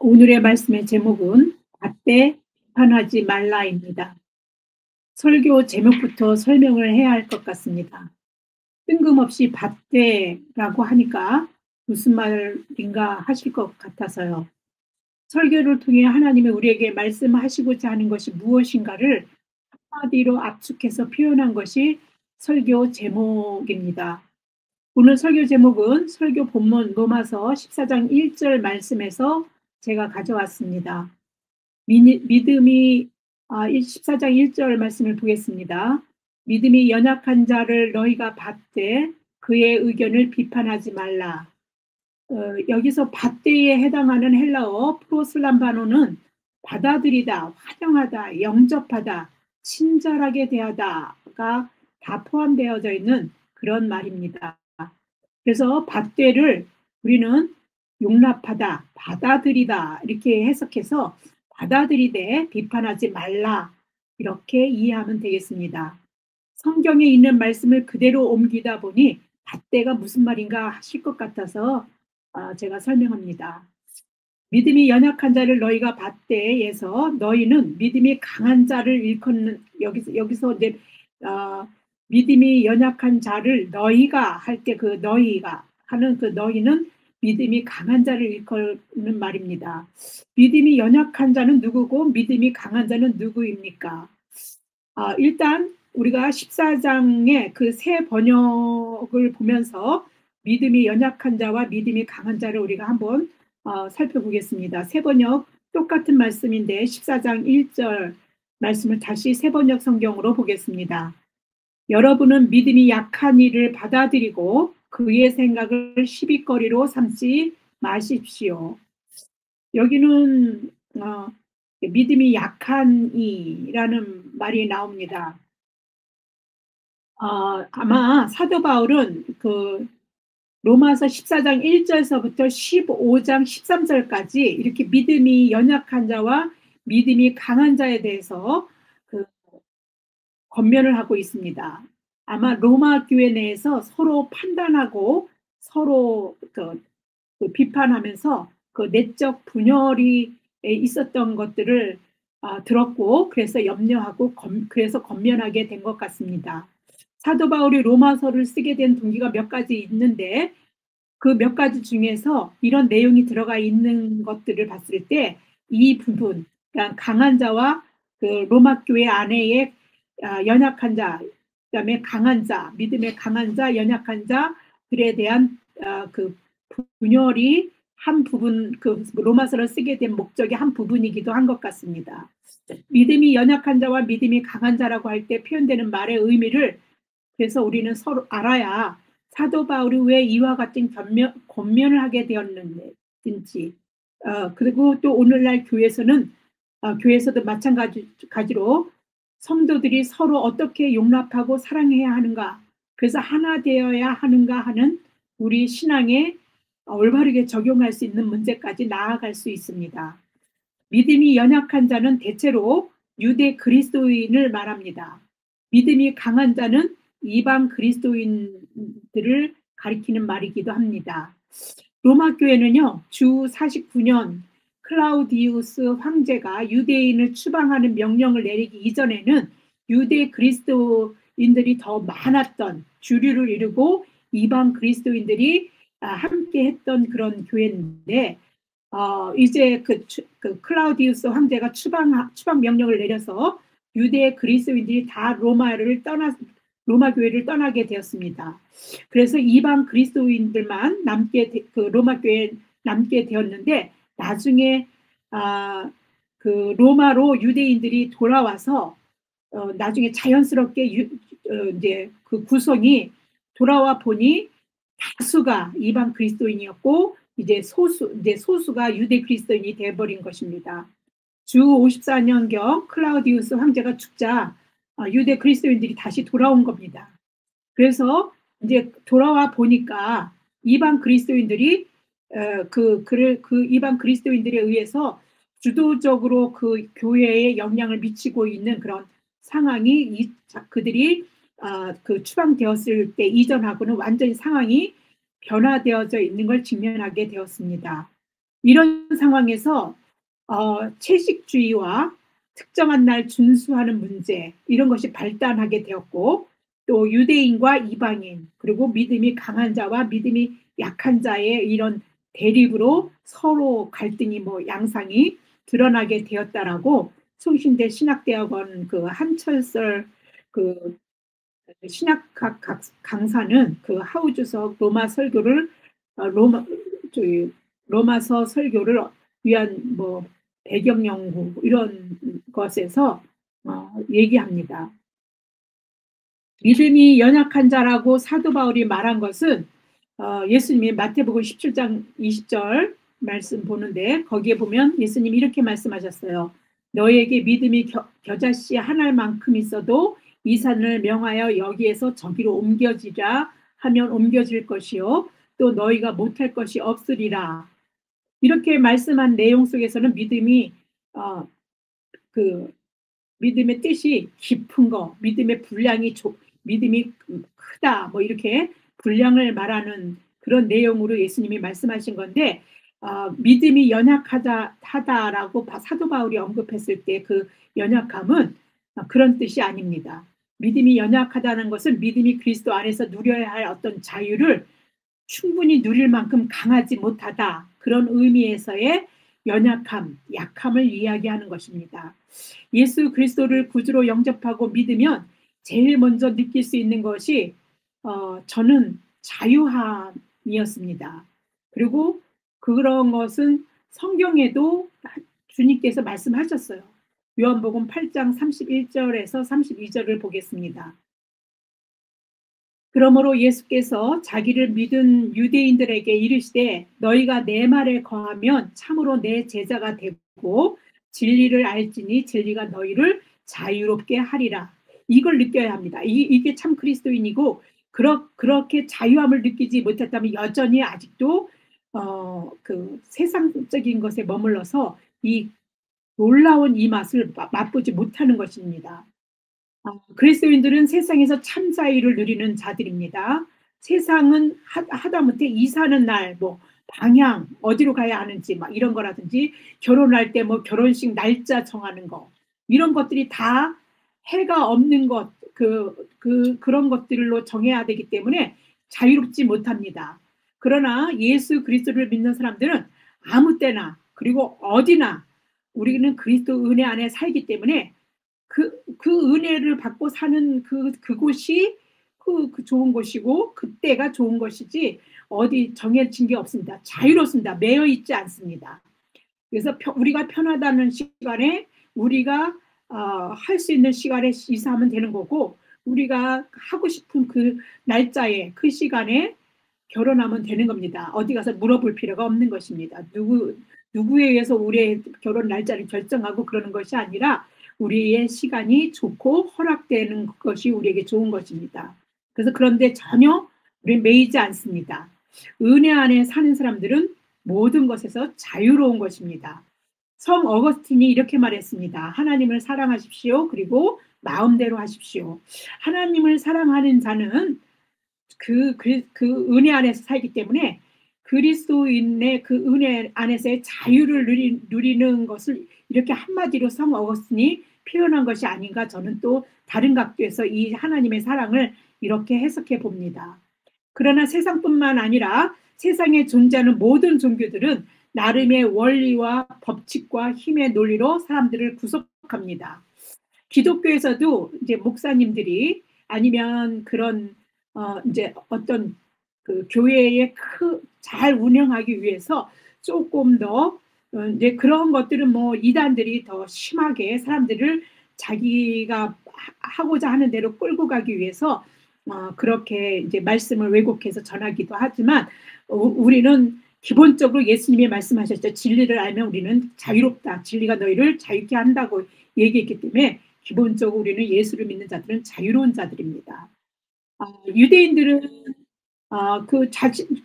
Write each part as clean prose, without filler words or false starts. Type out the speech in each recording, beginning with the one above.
오늘의 말씀의 제목은 잣대 비판하지 말라입니다. 설교 제목부터 설명을 해야 할 것 같습니다. 뜬금없이 잣대라고 하니까 무슨 말인가 하실 것 같아서요. 설교를 통해 하나님이 우리에게 말씀하시고자 하는 것이 무엇인가를 한마디로 압축해서 표현한 것이 설교 제목입니다. 오늘 설교 제목은 설교 본문 로마서 14장 1절 말씀에서 제가 가져왔습니다. 믿음이 14장 1절 말씀을 보겠습니다. 믿음이 연약한 자를 너희가 받되 그의 의견을 비판하지 말라. 여기서 받되에 해당하는 헬라어 프로슬람바노는 받아들이다, 환영하다, 영접하다, 친절하게 대하다가 다 포함되어져 있는 그런 말입니다. 그래서 받되를 우리는 용납하다, 받아들이다 이렇게 해석해서 받아들이되 비판하지 말라 이렇게 이해하면 되겠습니다. 성경에 있는 말씀을 그대로 옮기다 보니 받되가 무슨 말인가 하실 것 같아서 제가 설명합니다. 믿음이 연약한 자를 너희가 받되에서 너희는 믿음이 강한 자를 일컫는 여기서 이제 믿음이 연약한 자를 너희가 할 때 그 너희가 하는 그 너희는 믿음이 강한 자를 일컫는 말입니다. 믿음이 연약한 자는 누구고 믿음이 강한 자는 누구입니까? 일단 우리가 14장의 그 새 번역을 보면서 믿음이 연약한 자와 믿음이 강한 자를 우리가 한번 살펴보겠습니다. 새 번역 똑같은 말씀인데 14장 1절 말씀을 다시 새 번역 성경으로 보겠습니다. 여러분은 믿음이 약한 이를 받아들이고 그의 생각을 시비거리로 삼지 마십시오. 여기는 믿음이 약한 이라는 말이 나옵니다. 아마 사도 바울은 그 로마서 14장 1절서부터 15장 13절까지 이렇게 믿음이 연약한 자와 믿음이 강한 자에 대해서 권면을 하고 있습니다. 아마 로마 교회 내에서 서로 판단하고 서로 비판하면서 그 내적 분열이 있었던 것들을 들었고 그래서 염려하고 그래서 권면하게 된 것 같습니다. 사도 바울이 로마서를 쓰게 된 동기가 몇 가지 있는데 그 몇 가지 중에서 이런 내용이 들어가 있는 것들을 봤을 때 이 부분, 그러니까 강한 자와 그 로마 교회 안에의 연약한 자, 그다음에 강한 자, 믿음의 강한 자, 연약한 자들에 대한 그 분열이 한 부분, 그 로마서를 쓰게 된 목적의 한 부분이기도 한 것 같습니다. 믿음이 연약한 자와 믿음이 강한 자라고 할 때 표현되는 말의 의미를 그래서 우리는 서로 알아야 사도 바울이 왜 이와 같은 권면을 하게 되었는지 그리고 또 오늘날 교회에서도 마찬가지로 성도들이 서로 어떻게 용납하고 사랑해야 하는가 그래서 하나 되어야 하는가 하는 우리 신앙에 올바르게 적용할 수 있는 문제까지 나아갈 수 있습니다. 믿음이 연약한 자는 대체로 유대 그리스도인을 말합니다. 믿음이 강한 자는 이방 그리스도인들을 가리키는 말이기도 합니다. 로마 교회는요, 주 49년 클라우디우스 황제가 유대인을 추방하는 명령을 내리기 이전에는 유대 그리스도인들이 더 많았던 주류를 이루고 이방 그리스도인들이 함께 했던 그런 교회인데 이제 그 클라우디우스 황제가 추방 명령을 내려서 유대 그리스도인들이 다 로마 교회를 떠나게 되었습니다. 그래서 이방 그리스도인들만 로마 교회에 남게 되었는데 나중에 그 로마로 유대인들이 돌아와서 나중에 자연스럽게 이제 그 구성이 돌아와 보니 다수가 이방 그리스도인이었고 이제 소수가 유대 그리스도인이 되어버린 것입니다. 주 54년경 클라우디우스 황제가 죽자 유대 그리스도인들이 다시 돌아온 겁니다. 그래서 이제 돌아와 보니까 이방 그리스도인들이 그 이방 그리스도인들에 의해서 주도적으로 그 교회에 영향을 미치고 있는 그런 상황이 그들이 그 추방되었을 때 이전하고는 완전히 상황이 변화되어져 있는 걸 직면하게 되었습니다. 이런 상황에서 채식주의와 특정한 날 준수하는 문제 이런 것이 발단하게 되었고 또 유대인과 이방인 그리고 믿음이 강한 자와 믿음이 약한 자의 이런 대립으로 서로 갈등이 뭐 양상이 드러나게 되었다라고 송신대 신학대학원 그 한철설 그 신학학 강사는 그 하우주석 로마 설교를 로마 저기 로마서 설교를 위한 뭐 배경 연구 이런 것에서 얘기합니다. 믿음이 연약한 자라고 사도 바울이 말한 것은 예수님이 마태복음 17장 20절 말씀 보는데 거기에 보면 예수님이 이렇게 말씀하셨어요. 너에게 믿음이 겨자씨 한 알만큼 있어도 이 산을 명하여 여기에서 저기로 옮겨지라 하면 옮겨질 것이요 또 너희가 못할 것이 없으리라. 이렇게 말씀한 내용 속에서는 믿음이 어, 그 믿음의 뜻이 깊은 거, 믿음의 분량이 믿음이 크다, 뭐 이렇게 분량을 말하는 그런 내용으로 예수님이 말씀하신 건데 믿음이 연약하다라고 사도 바울이 언급했을 때 그 연약함은 그런 뜻이 아닙니다. 믿음이 연약하다는 것은 믿음이 그리스도 안에서 누려야 할 어떤 자유를 충분히 누릴 만큼 강하지 못하다. 그런 의미에서의 연약함, 약함을 이야기하는 것입니다. 예수 그리스도를 구주로 영접하고 믿으면 제일 먼저 느낄 수 있는 것이 저는 자유함이었습니다. 그리고 그런 것은 성경에도 주님께서 말씀하셨어요. 요한복음 8장 31절에서 32절을 보겠습니다. 그러므로 예수께서 자기를 믿은 유대인들에게 이르시되 너희가 내 말에 거하면 참으로 내 제자가 되고 진리를 알지니 진리가 너희를 자유롭게 하리라. 이걸 느껴야 합니다. 이게 참 그리스도인이고 그렇게 자유함을 느끼지 못했다면 여전히 아직도 그 세상적인 것에 머물러서 이 놀라운 이 맛을 맛보지 못하는 것입니다. 그리스도인들은 세상에서 참 자유를 누리는 자들입니다. 세상은 하다못해 이사하는 날, 뭐 방향 어디로 가야 하는지 막 이런 거라든지 결혼할 때 뭐 결혼식 날짜 정하는 거 이런 것들이 다 해가 없는 것, 그런 것들로 정해야 되기 때문에 자유롭지 못합니다. 그러나 예수 그리스도를 믿는 사람들은 아무 때나 그리고 어디나 우리는 그리스도 은혜 안에 살기 때문에 그 은혜를 받고 사는 그곳이 그 좋은 곳이고 그때가 좋은 것이지 어디 정해진 게 없습니다. 자유롭습니다. 매여 있지 않습니다. 그래서 우리가 편하다는 시간에 우리가 할 수 있는 시간에 이사하면 되는 거고 우리가 하고 싶은 그 날짜에 그 시간에 결혼하면 되는 겁니다. 어디 가서 물어볼 필요가 없는 것입니다. 누구에 의해서 우리의 결혼 날짜를 결정하고 그러는 것이 아니라 우리의 시간이 좋고 허락되는 것이 우리에게 좋은 것입니다. 그래서 그런데 전혀 우리 매이지 않습니다. 은혜 안에 사는 사람들은 모든 것에서 자유로운 것입니다. 성 어거스틴이 이렇게 말했습니다. 하나님을 사랑하십시오. 그리고 마음대로 하십시오. 하나님을 사랑하는 자는 그 은혜 안에서 살기 때문에 그리스도인의 그 은혜 안에서의 자유를 누리는 것을 이렇게 한마디로 성 어거스틴이 표현한 것이 아닌가 저는 또 다른 각도에서 이 하나님의 사랑을 이렇게 해석해 봅니다. 그러나 세상뿐만 아니라 세상에 존재하는 모든 종교들은 나름의 원리와 법칙과 힘의 논리로 사람들을 구속합니다. 기독교에서도 이제 목사님들이 아니면 그런 이제 어떤 그 교회에 잘 운영하기 위해서 조금 더 이제 그런 것들은 뭐 이단들이 더 심하게 사람들을 자기가 하고자 하는 대로 끌고 가기 위해서 그렇게 이제 말씀을 왜곡해서 전하기도 하지만 우리는 기본적으로 예수님이 말씀하셨죠. 진리를 알면 우리는 자유롭다. 진리가 너희를 자유케 한다고 얘기했기 때문에 기본적으로 우리는 예수를 믿는 자들은 자유로운 자들입니다. 유대인들은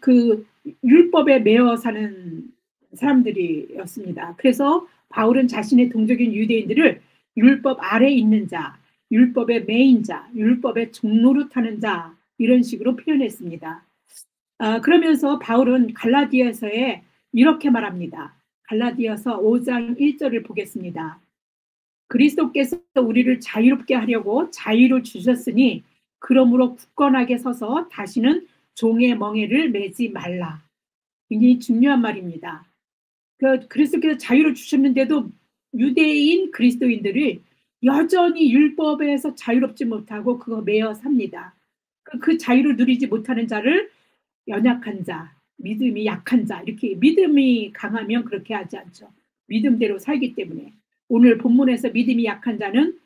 그 율법에 매어 사는 사람들이었습니다. 그래서 바울은 자신의 동족인 유대인들을 율법 아래 있는 자, 율법의 매인 자, 율법의 종노릇하는 자 이런 식으로 표현했습니다. 그러면서 바울은 갈라디아서에 이렇게 말합니다. 갈라디아서 5장 1절을 보겠습니다. 그리스도께서 우리를 자유롭게 하려고 자유를 주셨으니 그러므로 굳건하게 서서 다시는 종의 멍에를 매지 말라. 굉장히 중요한 말입니다. 그리스도께서 자유를 주셨는데도 유대인 그리스도인들이 여전히 율법에서 자유롭지 못하고 그거 매여 삽니다. 그 자유를 누리지 못하는 자를 연약한 자, 믿음이 약한 자, 이렇게 믿음이 강하면 그렇게 하지 않죠. 믿음대로 살기 때문에. 오늘 본문에서 믿음이 약한 자는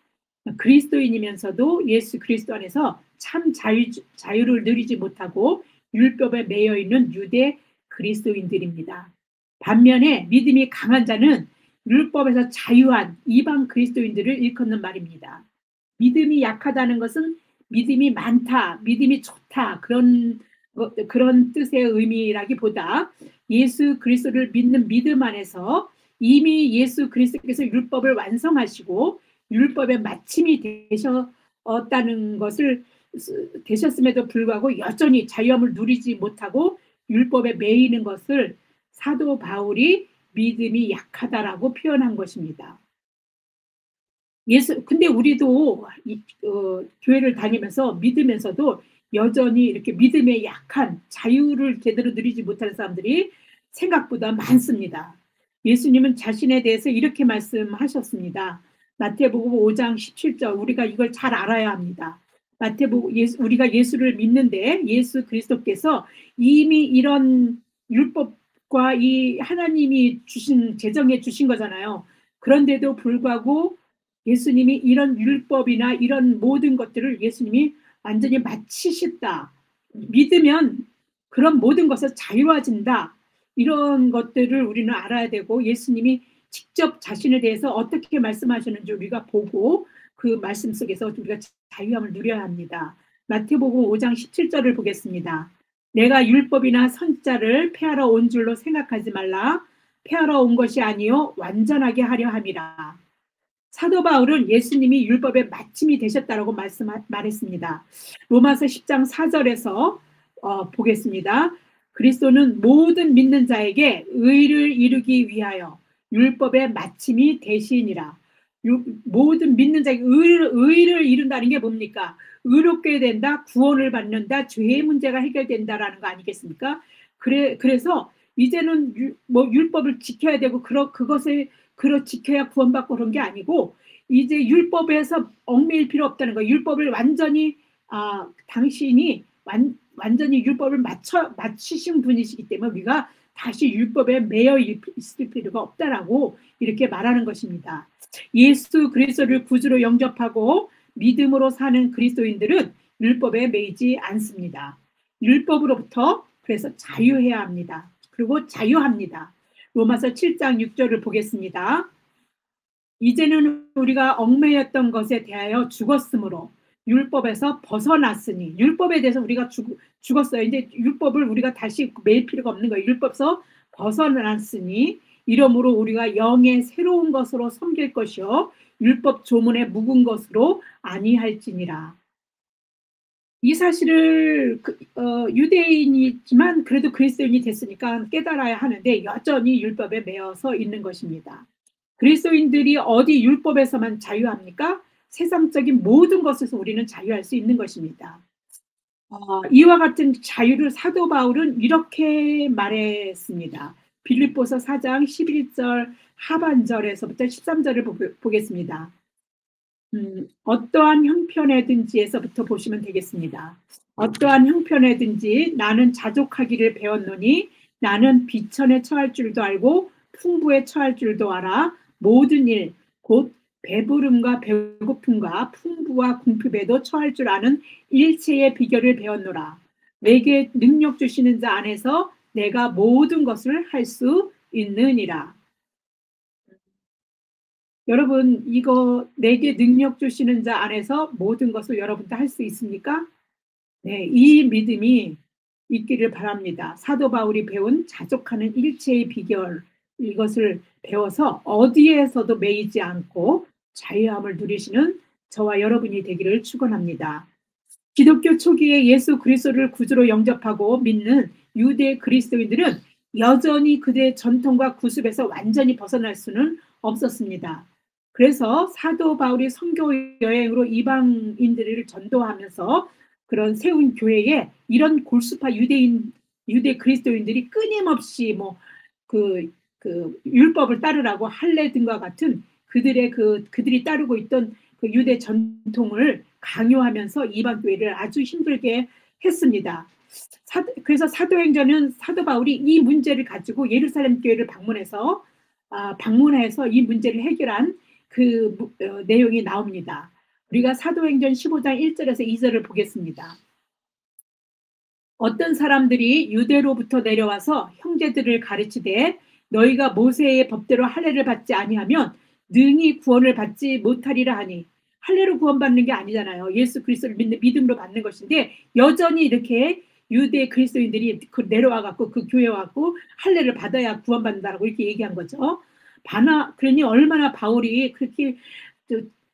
그리스도인이면서도 예수 그리스도 안에서 참 자유를 누리지 못하고 율법에 매여 있는 유대 그리스도인들입니다. 반면에 믿음이 강한 자는 율법에서 자유한 이방 그리스도인들을 일컫는 말입니다. 믿음이 약하다는 것은 믿음이 많다, 믿음이 좋다, 그런 뜻의 의미라기보다 예수 그리스도를 믿는 믿음 안에서 이미 예수 그리스도께서 율법을 완성하시고 율법의 마침이 되셨음에도 불구하고 여전히 자유함을 누리지 못하고 율법에 매이는 것을 사도 바울이 믿음이 약하다라고 표현한 것입니다. 근데 우리도 교회를 다니면서 믿으면서도 여전히 이렇게 믿음에 약한 자유를 제대로 누리지 못하는 사람들이 생각보다 많습니다. 예수님은 자신에 대해서 이렇게 말씀하셨습니다. 마태복음 5장 17절, 우리가 이걸 잘 알아야 합니다. 마태복음 우리가 예수를 믿는데 예수 그리스도께서 이미 이런 율법과 이 하나님이 제정해 주신 거잖아요. 그런데도 불구하고 예수님이 이런 율법이나 이런 모든 것들을 예수님이 완전히 마치셨다. 믿으면 그런 모든 것을 자유해진다. 이런 것들을 우리는 알아야 되고 예수님이 직접 자신에 대해서 어떻게 말씀하셨는지 우리가 보고 그 말씀 속에서 우리가 자유함을 누려야 합니다. 마태복음 5장 17절을 보겠습니다. 내가 율법이나 선자를 폐하러 온 줄로 생각하지 말라. 폐하러 온 것이 아니요 완전하게 하려 함이라. 사도 바울은 예수님이 율법의 마침이 되셨다라고 말했습니다. 로마서 10장 4절에서 보겠습니다. 그리스도는 모든 믿는 자에게 의를 이루기 위하여 율법의 마침이 되시니라. 모든 믿는 자에게 의를 이룬다는 게 뭡니까? 의롭게 된다, 구원을 받는다, 죄의 문제가 해결된다라는 거 아니겠습니까? 그래서 이제는 율법을 지켜야 되고 그것을 지켜야 구원받고 그런 게 아니고 이제 율법에서 얽매일 필요 없다는 거예요. 율법을 완전히 당신이 완전히 율법을 맞추신 분이시기 때문에 우리가 다시 율법에 매여 있을 필요가 없다라고 이렇게 말하는 것입니다. 예수 그리스도를 구주로 영접하고 믿음으로 사는 그리스도인들은 율법에 매이지 않습니다. 율법으로부터 그래서 자유해야 합니다. 그리고 자유합니다. 로마서 7장 6절을 보겠습니다. 이제는 우리가 얽매였던 것에 대하여 죽었으므로 율법에서 벗어났으니 율법에 대해서 우리가 죽었어요. 이제 율법을 우리가 다시 매일 필요가 없는 거예요. 율법에서 벗어났으니 이러므로 우리가 영의 새로운 것으로 섬길 것이요 율법 조문에 묵은 것으로 아니할지니라. 이 사실을 유대인이지만 그래도 그리스도인이 됐으니까 깨달아야 하는데 여전히 율법에 매여서 있는 것입니다. 그리스도인들이 어디 율법에서만 자유합니까? 세상적인 모든 것에서 우리는 자유할 수 있는 것입니다. 이와 같은 자유를 사도 바울은 이렇게 말했습니다. 빌립보서 4장 11절 하반절에서부터 13절을 보겠습니다. 어떠한 형편에든지에서부터 보시면 되겠습니다. 어떠한 형편에든지 나는 자족하기를 배웠노니 나는 비천에 처할 줄도 알고 풍부에 처할 줄도 알아. 모든 일 곧 배부름과 배고픔과 풍부와 궁핍에도 처할 줄 아는 일체의 비결을 배웠노라. 내게 능력 주시는 자 안에서 내가 모든 것을 할 수 있느니라. 여러분 이거 내게 능력 주시는 자 안에서 모든 것을 여러분도 할 수 있습니까? 네, 이 믿음이 있기를 바랍니다. 사도 바울이 배운 자족하는 일체의 비결 이것을 배워서 어디에서도 매이지 않고 자유함을 누리시는 저와 여러분이 되기를 축원합니다. 기독교 초기에 예수 그리스도를 구주로 영접하고 믿는 유대 그리스도인들은 여전히 그들의 전통과 구습에서 완전히 벗어날 수는 없었습니다. 그래서 사도 바울이 선교 여행으로 이방인들을 전도하면서 그런 세운 교회에 이런 골수파 유대 그리스도인들이 끊임없이 그 율법을 따르라고 할례 등과 같은 그들이 따르고 있던 그 유대 전통을 강요하면서 이방 교회를 아주 힘들게 했습니다. 그래서 사도행전은 사도 바울이 이 문제를 가지고 예루살렘 교회를 방문해서 이 문제를 해결한 그 내용이 나옵니다. 우리가 사도행전 15장 1절에서 2절을 보겠습니다. 어떤 사람들이 유대로부터 내려와서 형제들을 가르치되 너희가 모세의 법대로 할례를 받지 아니하면 능히 구원을 받지 못하리라 하니, 할례로 구원받는 게 아니잖아요. 예수 그리스도를 믿는 믿음으로 받는 것인데 여전히 이렇게 유대 그리스도인들이 내려와 갖고 그 교회 와갖고 할례를 받아야 구원받는다라고 이렇게 얘기한 거죠. 그러니 얼마나 바울이 그렇게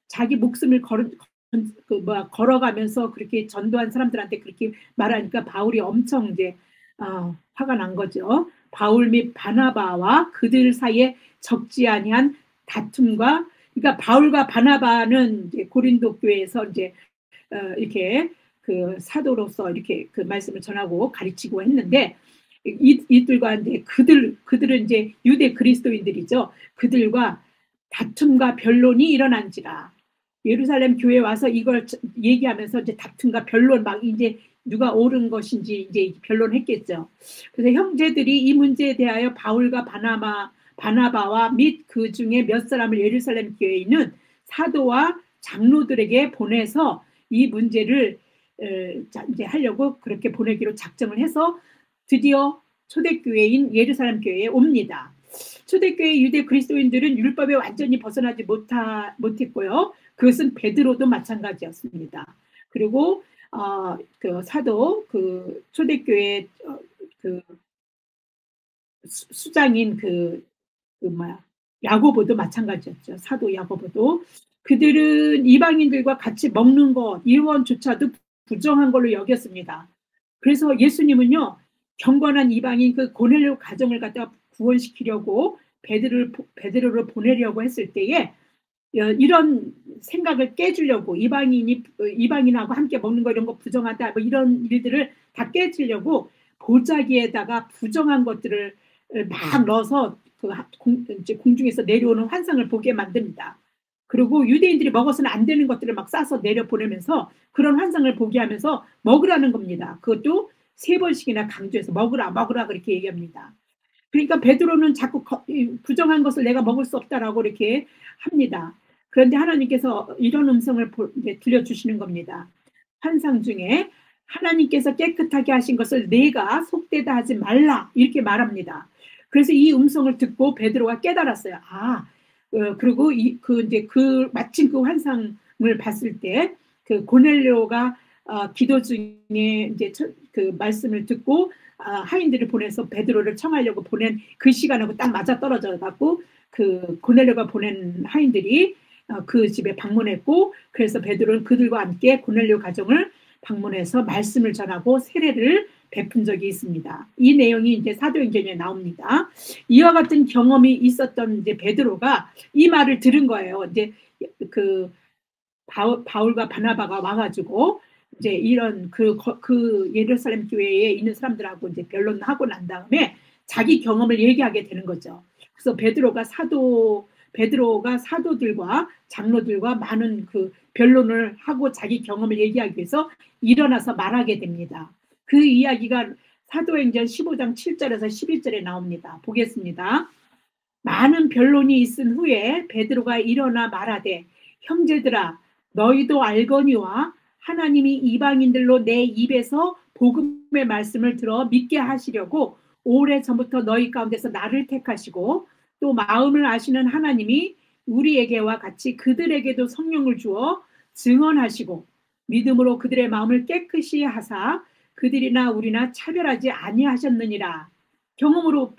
자기 목숨을 걸어가면서 그렇게 전도한 사람들한테 그렇게 말하니까 바울이 엄청 이제 화가 난 거죠. 바울 및 바나바와 그들 사이에 적지 아니한 다툼과, 그러니까 바울과 바나바는 이제 고린도 교회에서 이제 이렇게 그 사도로서 이렇게 그 말씀을 전하고 가르치고 했는데, 이들과 이제 그들은 이제 유대 그리스도인들이죠. 그들과 다툼과 변론이 일어난지라. 예루살렘 교회 와서 이걸 얘기하면서 이제 다툼과 변론 막 이제 누가 옳은 것인지 이제 변론했겠죠. 그래서 형제들이 이 문제에 대하여 바울과 바나바와 및 그 중에 몇 사람을 예루살렘 교회에 있는 사도와 장로들에게 보내서 이 문제를 이제 하려고 그렇게 보내기로 작정을 해서 드디어 초대교회인 예루살렘 교회에 옵니다. 초대교회 유대 그리스도인들은 율법에 완전히 벗어나지 못했고요. 그것은 베드로도 마찬가지였습니다. 그리고 그 사도 그 초대교회 그 수장인 야고보도 마찬가지였죠. 사도 야고보도. 그들은 이방인들과 같이 먹는 것 일원조차도 부정한 걸로 여겼습니다. 그래서 예수님은요, 경건한 이방인 그 고넬료 가정을 갖다 구원시키려고 베드로를 보내려고 했을 때에 이런 생각을 깨주려고, 이방인하고 함께 먹는 거 이런 거 부정하다 뭐 이런 일들을 다 깨주려고 보자기에다가 부정한 것들을 막 넣어서 공중에서 내려오는 환상을 보게 만듭니다. 그리고 유대인들이 먹어서는 안 되는 것들을 막 싸서 내려보내면서 그런 환상을 보게 하면서 먹으라는 겁니다. 그것도 3번씩이나 강조해서 먹으라 그렇게 얘기합니다. 그러니까 베드로는 자꾸 부정한 것을 내가 먹을 수 없다라고 이렇게 합니다. 그런데 하나님께서 이런 음성을 들려주시는 겁니다. 환상 중에 하나님께서 깨끗하게 하신 것을 내가 속되다 하지 말라 이렇게 말합니다. 그래서 이 음성을 듣고 베드로가 깨달았어요. 그리고 마침 그 환상을 봤을 때 그 고넬료가 기도 중에 이제 그 말씀을 듣고 하인들을 보내서 베드로를 청하려고 보낸 그 시간하고 딱 맞아 떨어져 갖고 그 고넬료가 보낸 하인들이 그 집에 방문했고, 그래서 베드로는 그들과 함께 고넬료 가정을 방문해서 말씀을 전하고 세례를 베푼 적이 있습니다. 이 내용이 이제 사도행전에 나옵니다. 이와 같은 경험이 있었던 이제 베드로가 이 말을 들은 거예요. 이제 그 바울과 바나바가 와가지고 이제 이런 그 예루살렘 교회에 있는 사람들하고 이제 변론하고 난 다음에 자기 경험을 얘기하게 되는 거죠. 그래서 베드로가 사도들과 장로들과 많은 그 변론을 하고 자기 경험을 얘기하기 위해서 일어나서 말하게 됩니다. 그 이야기가 사도행전 15장 7절에서 11절에 나옵니다. 보겠습니다. 많은 변론이 있은 후에 베드로가 일어나 말하되 형제들아 너희도 알거니와 하나님이 이방인들로 내 입에서 복음의 말씀을 들어 믿게 하시려고 오래전부터 너희 가운데서 나를 택하시고 또 마음을 아시는 하나님이 우리에게와 같이 그들에게도 성령을 주어 증언하시고 믿음으로 그들의 마음을 깨끗이 하사 그들이나 우리나 차별하지 아니하셨느니라. 경험으로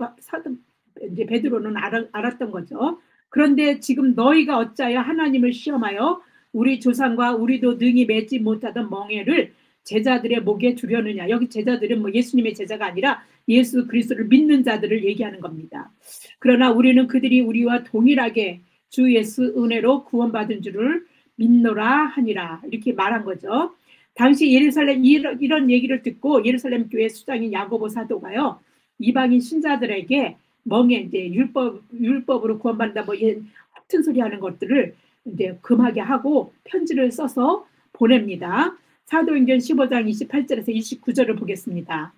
이제 베드로는 알았던 거죠. 그런데 지금 너희가 어찌하여 하나님을 시험하여 우리 조상과 우리도 능히 맺지 못하던 멍에를 제자들의 목에 두려느냐. 여기 제자들은 뭐 예수님의 제자가 아니라 예수 그리스도를 믿는 자들을 얘기하는 겁니다. 그러나 우리는 그들이 우리와 동일하게 주 예수 은혜로 구원받은 줄을 믿노라 하니라. 이렇게 말한 거죠. 당시 예루살렘 이런 얘기를 듣고 예루살렘 교회 수장인 야고보 사도가요, 이방인 신자들에게 멍에 이제 율법으로 구원받는다 뭐 같은 소리 하는 것들을 이제 금하게 하고 편지를 써서 보냅니다. 사도행전 15장 28절에서 29절을 보겠습니다.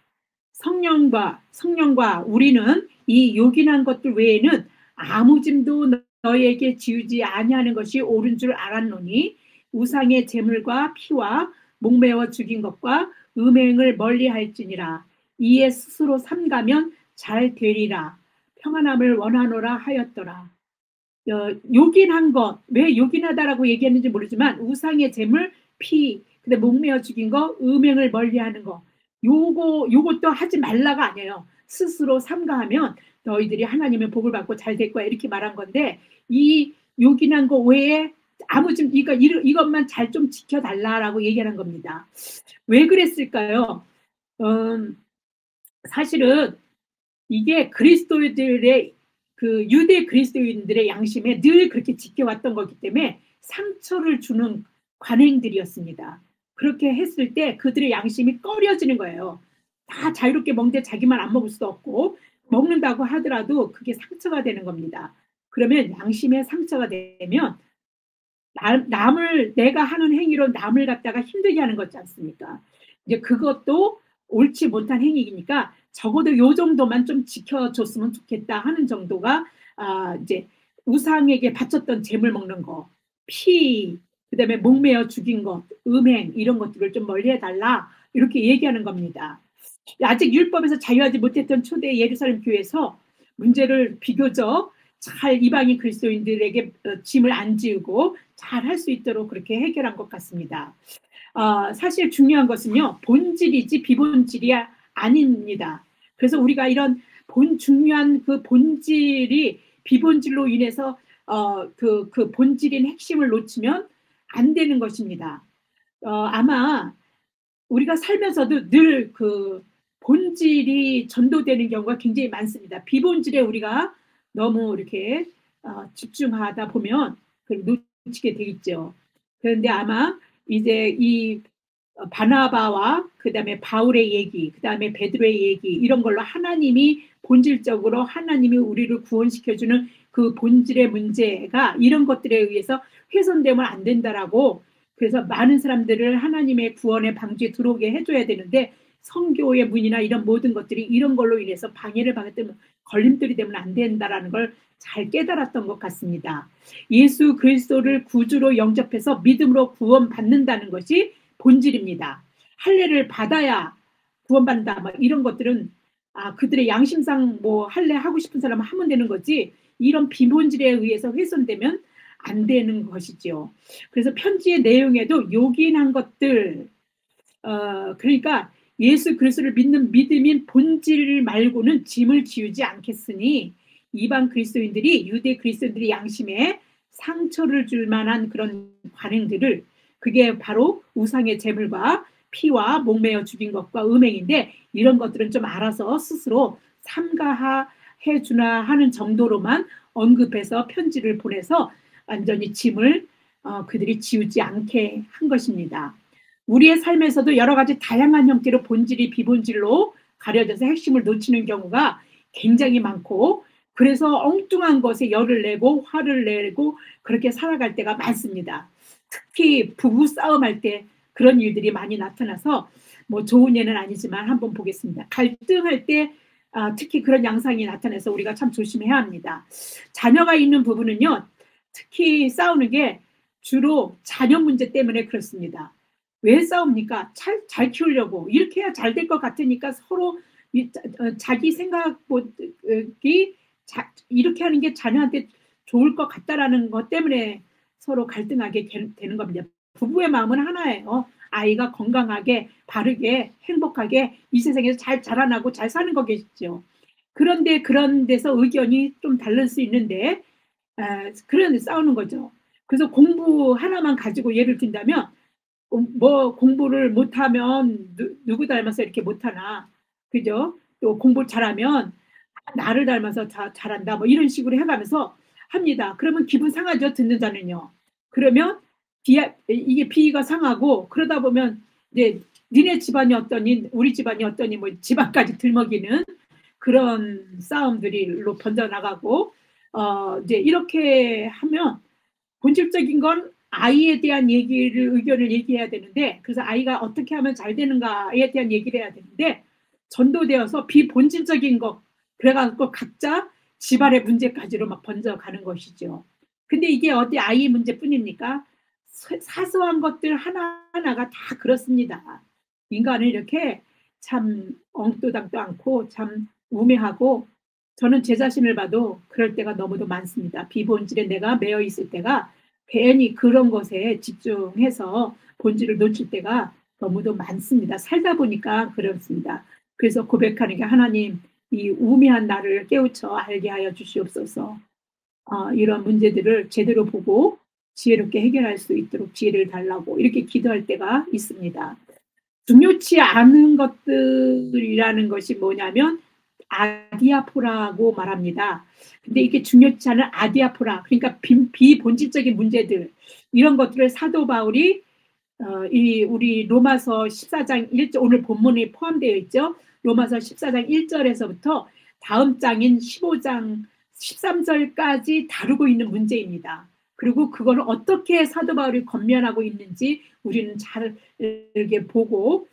성령과 우리는 이 요긴한 것들 외에는 아무 짐도 너희에게 지우지 아니하는 것이 옳은 줄 알았노니 우상의 제물과 피와 목매어 죽인 것과 음행을 멀리할지니라. 이에 스스로 삼가면 잘 되리라. 평안함을 원하노라 하였더라. 요긴한 것, 왜 요긴하다라고 얘기했는지 모르지만 우상의 제물, 피, 근데 목매어 죽인 거, 음행을 멀리하는 거, 요것도 하지 말라가 아니에요. 스스로 삼가하면 너희들이 하나님의 복을 받고 잘 될 거야, 이렇게 말한 건데, 이 요긴한 거 외에 아무 좀 이것만 잘 좀 지켜달라라고 얘기하는 겁니다. 왜 그랬을까요? 사실은 이게 그리스도인들의 그 유대 그리스도인들의 양심에 늘 그렇게 지켜왔던 거기 때문에 상처를 주는 관행들이었습니다. 그렇게 했을 때 그들의 양심이 꺼려지는 거예요. 다 자유롭게 먹는데 자기만 안 먹을 수도 없고, 먹는다고 하더라도 그게 상처가 되는 겁니다. 그러면 양심에 상처가 되면 내가 하는 행위로 남을 갖다가 힘들게 하는 거지 않습니까? 이제 그것도 옳지 못한 행위니까 적어도 요 정도만 좀 지켜줬으면 좋겠다 하는 정도가, 이제 우상에게 바쳤던 재물 먹는 거, 피, 그다음에 목매어 죽인 것, 음행 이런 것들을 좀 멀리해달라, 이렇게 얘기하는 겁니다. 아직 율법에서 자유하지 못했던 초대 예루살렘 교회에서 문제를 비교적 잘 이방인 그리스도인들에게 짐을 안 지우고 잘 할 수 있도록 그렇게 해결한 것 같습니다. 사실 중요한 것은요, 본질이지 비본질이 아닙니다. 그래서 우리가 이런 중요한 그 본질이 비본질로 인해서 그 본질인 핵심을 놓치면 안 되는 것입니다. 아마 우리가 살면서도 늘 그 본질이 전도되는 경우가 굉장히 많습니다. 비본질에 우리가 너무 이렇게 집중하다 보면 놓치게 되겠죠. 그런데 아마 이제 이 바나바와 그다음에 바울의 얘기, 그다음에 베드로의 얘기, 이런 걸로 하나님이 본질적으로 하나님이 우리를 구원시켜주는 그 본질의 문제가 이런 것들에 의해서 훼손되면 안 된다라고, 그래서 많은 사람들을 하나님의 구원의 방주에 들어오게 해줘야 되는데, 성교의 문이나 이런 모든 것들이 이런 걸로 인해서 방해를 받으면 걸림돌이 되면 안 된다라는 걸 잘 깨달았던 것 같습니다. 예수 그리스도를 구주로 영접해서 믿음으로 구원받는다는 것이 본질입니다. 할례를 받아야 구원받는다, 막 이런 것들은 그들의 양심상 뭐 할례 하고 싶은 사람은 하면 되는 거지, 이런 비본질에 의해서 훼손되면 안 되는 것이죠. 그래서 편지의 내용에도 요긴한 것들, 그러니까 예수 그리스도를 믿는 믿음인 본질 말고는 짐을 지우지 않겠으니 이방 그리스도인들이 유대 그리스도인들의 양심에 상처를 줄 만한 그런 관행들을, 그게 바로 우상의 제물과 피와 목매어 죽인 것과 음행인데, 이런 것들은 좀 알아서 스스로 삼가해 주나 하는 정도로만 언급해서 편지를 보내서 완전히 짐을 그들이 지우지 않게 한 것입니다. 우리의 삶에서도 여러 가지 다양한 형태로 본질이 비본질로 가려져서 핵심을 놓치는 경우가 굉장히 많고, 그래서 엉뚱한 것에 열을 내고 화를 내고 그렇게 살아갈 때가 많습니다. 특히 부부 싸움할 때 그런 일들이 많이 나타나서, 뭐 좋은 예는 아니지만 한번 보겠습니다. 갈등할 때 특히 그런 양상이 나타나서 우리가 참 조심해야 합니다. 자녀가 있는 부부는요, 특히 싸우는 게 주로 자녀 문제 때문에 그렇습니다. 왜 싸웁니까? 잘 키우려고, 이렇게 해야 잘 될 것 같으니까 서로 자기 생각이 이렇게 하는 게 자녀한테 좋을 것 같다라는 것 때문에 서로 갈등하게 되는 겁니다. 부부의 마음은 하나예요. 아이가 건강하게 바르게 행복하게 이 세상에서 잘 자라나고 잘 사는 거겠죠. 그런데 그런 데서 의견이 좀 다를 수 있는데, 그런 싸우는 거죠. 그래서 공부 하나만 가지고 예를 든다면 뭐 공부를 못하면 누구 닮아서 이렇게 못하나, 그죠? 또 공부 잘하면 나를 닮아서 잘한다, 뭐 이런 식으로 해가면서 합니다. 그러면 기분 상하죠, 듣는 자는요. 그러면 이게 비위가 상하고, 그러다 보면 이제 니네 집안이 어떠니, 우리 집안이 어떠니, 뭐 집안까지 들먹이는 그런 싸움들이로 번져나가고, 이제 이렇게 하면 본질적인 건 아이에 대한 의견을 얘기해야 되는데, 그래서 아이가 어떻게 하면 잘 되는가에 대한 얘기를 해야 되는데, 전도되어서 비본질적인 것, 그래가지고 각자 집안의 문제까지로 막 번져가는 것이죠. 근데 이게 어디 아이의 문제뿐입니까? 사소한 것들 하나하나가 다 그렇습니다. 인간은 이렇게 참 엉뚱당도 않고 참 우매하고, 저는 제 자신을 봐도 그럴 때가 너무도 많습니다. 비본질에 내가 매여 있을 때가, 괜히 그런 것에 집중해서 본질을 놓칠 때가 너무도 많습니다. 살다 보니까 그렇습니다. 그래서 고백하는 게, 하나님, 이 우매한 나를 깨우쳐 알게 하여 주시옵소서. 이런 문제들을 제대로 보고 지혜롭게 해결할 수 있도록 지혜를 달라고 이렇게 기도할 때가 있습니다. 중요치 않은 것들이라는 것이 뭐냐면 아디아포라고 말합니다. 근데 이게 중요치 않은 아디아포라, 그러니까 비본질적인 문제들, 이런 것들을 사도 바울이 우리 로마서 14장 1절, 오늘 본문에 포함되어 있죠. 로마서 14장 1절에서부터 다음 장인 15장 13절까지 다루고 있는 문제입니다. 그리고 그걸 어떻게 사도 바울이 권면하고 있는지 우리는 잘 이렇게 보고,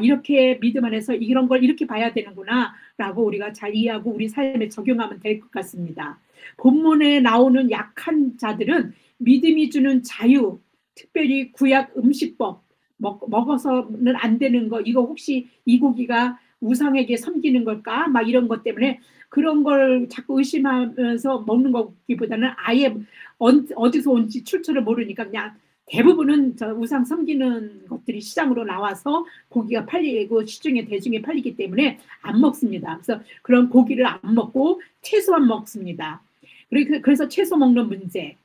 이렇게 믿음 안에서 이런 걸 이렇게 봐야 되는구나 라고 우리가 잘 이해하고 우리 삶에 적용하면 될 것 같습니다. 본문에 나오는 약한 자들은 믿음이 주는 자유, 특별히 구약 음식법, 먹어서는 안 되는 거, 이거 혹시 이 고기가 우상에게 섬기는 걸까? 막 이런 것 때문에 그런 걸 자꾸 의심하면서 먹는 거기보다는 아예 어디서 온지 출처를 모르니까 그냥 대부분은 저 우상 섬기는 것들이 시장으로 나와서 고기가 팔리고 시중에 대중에 팔리기 때문에 안 먹습니다. 그래서 그런 고기를 안 먹고 채소만 먹습니다. 그래서 채소 먹는 문제,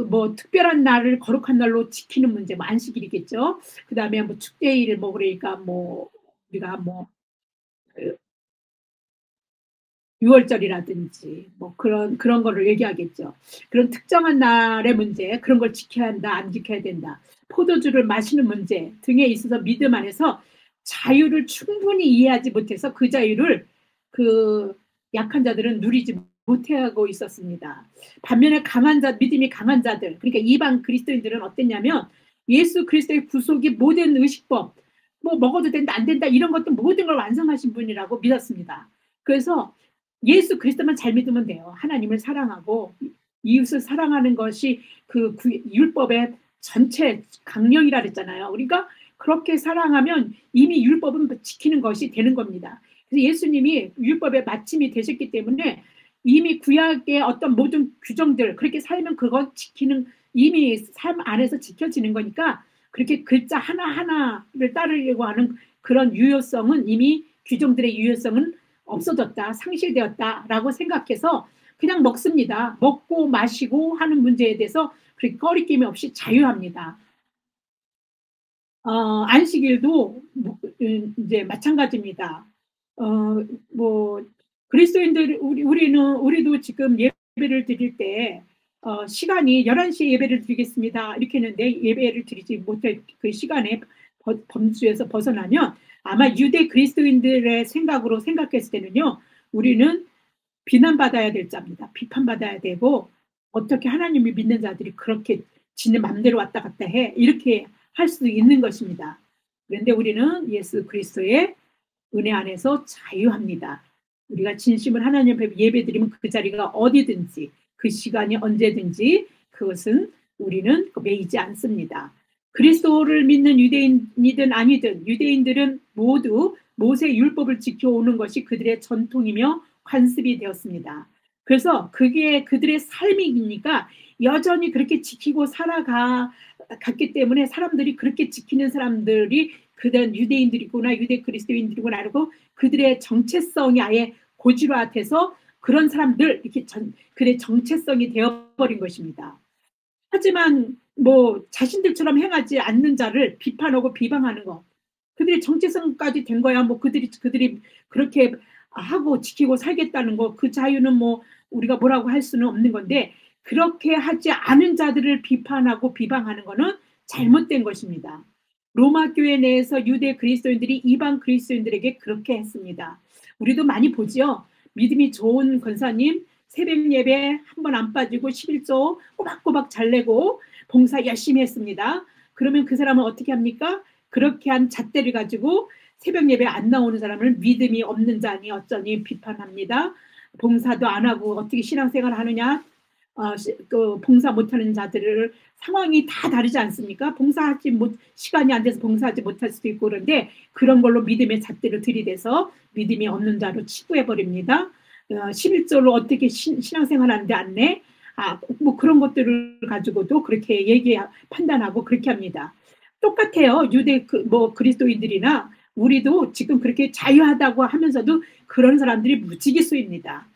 뭐 특별한 날을 거룩한 날로 지키는 문제, 뭐 안식일이겠죠. 그 다음에 뭐 축제일을 먹으니까 뭐 우리가 뭐 6월절이라든지 뭐 그런 거를 얘기하겠죠. 그런 특정한 날의 문제, 그런 걸 지켜야 한다, 안 지켜야 된다. 포도주를 마시는 문제 등에 있어서 믿음 안에서 자유를 충분히 이해하지 못해서 그 자유를 그 약한 자들은 누리지 못하고 있었습니다. 반면에 믿음이 강한 자들, 그러니까 이방 그리스도인들은 어땠냐면, 예수 그리스도의 구속이 모든 의식법, 뭐 먹어도 된다, 안 된다, 이런 것도 모든 걸 완성하신 분이라고 믿었습니다. 그래서 예수 그리스도만 잘 믿으면 돼요. 하나님을 사랑하고 이웃을 사랑하는 것이 그 율법의 전체 강령이라 그랬잖아요. 그러니까 그렇게 사랑하면 이미 율법은 지키는 것이 되는 겁니다. 그래서 예수님이 율법의 마침이 되셨기 때문에 이미 구약의 어떤 모든 규정들, 그렇게 살면 그거 지키는, 이미 삶 안에서 지켜지는 거니까 그렇게 글자 하나하나를 따르려고 하는 그런 유효성은, 이미 규정들의 유효성은 없어졌다, 상실되었다라고 생각해서 그냥 먹습니다. 먹고 마시고 하는 문제에 대해서 그렇게 꺼리낌이 없이 자유합니다. 안식일도 이제 마찬가지입니다. 뭐 그리스도인들, 우리도 지금 예배를 드릴 때 시간이 11시에 예배를 드리겠습니다 이렇게 했는데 예배를 드리지 못할 그 시간에 범주에서 벗어나면, 아마 유대 그리스도인들의 생각으로 생각했을 때는요, 우리는 비난받아야 될 자입니다. 비판받아야 되고, 어떻게 하나님을 믿는 자들이 그렇게 지네 맘대로 왔다 갔다 해, 이렇게 할 수 있는 것입니다. 그런데 우리는 예수 그리스도의 은혜 안에서 자유합니다. 우리가 진심으로 하나님 앞에 예배드리면 그 자리가 어디든지, 그 시간이 언제든지 그것은 우리는 매이지 않습니다. 그리스도를 믿는 유대인이든 아니든, 유대인들은 모두 모세 율법을 지켜오는 것이 그들의 전통이며 관습이 되었습니다. 그래서 그게 그들의 삶이니까 여전히 그렇게 지키고 살아갔기 때문에 사람들이, 그렇게 지키는 사람들이 그들은 유대인들이구나, 유대 그리스도인들이구나 알고 그들의 정체성이 아예 고지화돼서 그런 사람들, 이렇게 그들의 정체성이 되어버린 것입니다. 하지만 뭐 자신들처럼 행하지 않는 자를 비판하고 비방하는 거. 그들이 정체성까지 된 거야. 뭐 그들이 그렇게 하고 지키고 살겠다는 거. 그 자유는 뭐 우리가 뭐라고 할 수는 없는 건데, 그렇게 하지 않은 자들을 비판하고 비방하는 거는 잘못된 것입니다. 로마 교회 내에서 유대 그리스도인들이 이방 그리스도인들에게 그렇게 했습니다. 우리도 많이 보지요. 믿음이 좋은 권사님 새벽 예배 한 번 안 빠지고 11조 꼬박꼬박 잘 내고 봉사 열심히 했습니다. 그러면 그 사람은 어떻게 합니까? 그렇게 한 잣대를 가지고 새벽 예배 안 나오는 사람을 믿음이 없는 자니 어쩌니 비판합니다. 봉사도 안 하고 어떻게 신앙생활을 하느냐. 그 봉사 못하는 자들을 상황이 다 다르지 않습니까? 봉사하지 못, 시간이 안 돼서 봉사하지 못할 수도 있고, 그런데 그런 걸로 믿음의 잣대를 들이대서 믿음이 없는 자로 치부해버립니다. 11조로 어떻게 신앙생활 하는데 안 내? 뭐 그런 것들을 가지고도 그렇게 판단하고 그렇게 합니다. 똑같아요. 유대 뭐 그리스도인들이나 우리도 지금 그렇게 자유하다고 하면서도 그런 사람들이 무지개 수입니다.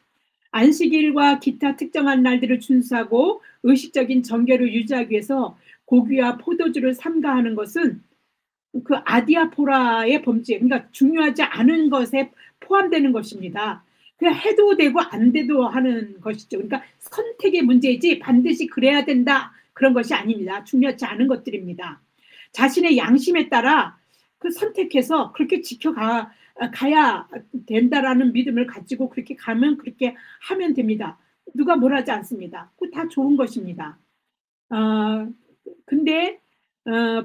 안식일과 기타 특정한 날들을 준수하고 의식적인 정결을 유지하기 위해서 고기와 포도주를 삼가하는 것은 그 아디아포라의 범죄, 그러니까 중요하지 않은 것에 포함되는 것입니다. 그냥 해도 되고 안 돼도 하는 것이죠. 그러니까 선택의 문제이지 반드시 그래야 된다, 그런 것이 아닙니다. 중요하지 않은 것들입니다. 자신의 양심에 따라 그 선택해서 그렇게 가야 된다라는 믿음을 가지고 그렇게 가면 그렇게 하면 됩니다. 누가 뭘 하지 않습니다. 그거 다 좋은 것입니다. 근데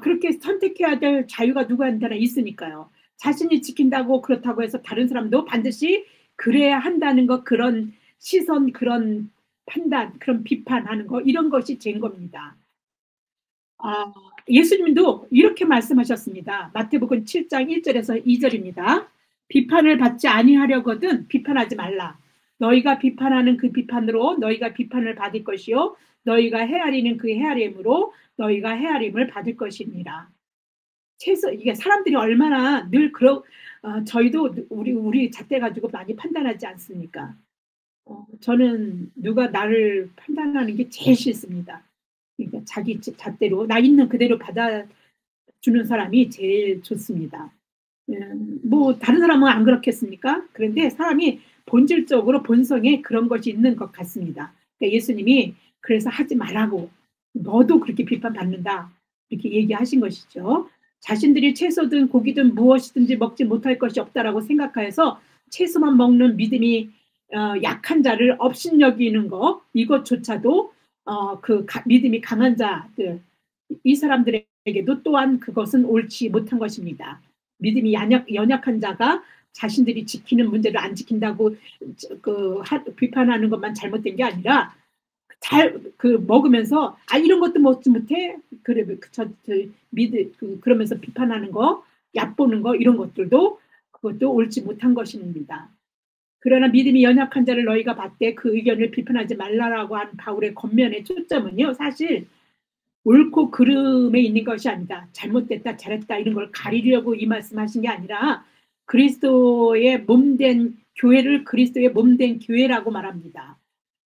그렇게 선택해야 될 자유가 누구한테나 있으니까요. 자신이 지킨다고 그렇다고 해서 다른 사람도 반드시 그래야 한다는 것, 그런 시선, 그런 판단, 그런 비판하는 거, 이런 것이 죄인 겁니다. 예수님도 이렇게 말씀하셨습니다. 마태복음 7장 1절에서 2절입니다. 비판을 받지 아니하려거든 비판하지 말라. 너희가 비판하는 그 비판으로 너희가 비판을 받을 것이요 너희가 헤아리는 그 헤아림으로 너희가 헤아림을 받을 것이니라. 최소 이게 사람들이 얼마나 늘 저희도 우리 잣대 가지고 많이 판단하지 않습니까? 저는 누가 나를 판단하는 게 제일 싫습니다. 그러니까 자기 잣대로 나 있는 그대로 받아주는 사람이 제일 좋습니다. 뭐 다른 사람은 안 그렇겠습니까? 그런데 사람이 본질적으로 본성에 그런 것이 있는 것 같습니다. 그러니까 예수님이 그래서 하지 말라고, 너도 그렇게 비판받는다, 이렇게 얘기하신 것이죠. 자신들이 채소든 고기든 무엇이든지 먹지 못할 것이 없다라고 생각하여서 채소만 먹는 믿음이 약한 자를 업신여기는 거, 이것조차도 믿음이 강한 자들, 이 사람들에게도 또한 그것은 옳지 못한 것입니다. 믿음이 연약한 자가 자신들이 지키는 문제를 안 지킨다고 비판하는 것만 잘못된 게 아니라 먹으면서 이런 것도 먹지 못해, 그래 그러면서 비판하는 거, 얕보는 거, 이런 것들도 그것도 옳지 못한 것입니다. 그러나 믿음이 연약한 자를 너희가 받되 그 의견을 비판하지 말라라고 한 바울의 겉면의 초점은요, 사실 옳고 그름에 있는 것이 아니다. 잘못됐다, 잘했다, 이런 걸 가리려고 이 말씀하신 게 아니라 그리스도의 몸된 교회를 그리스도의 몸된 교회라고 말합니다.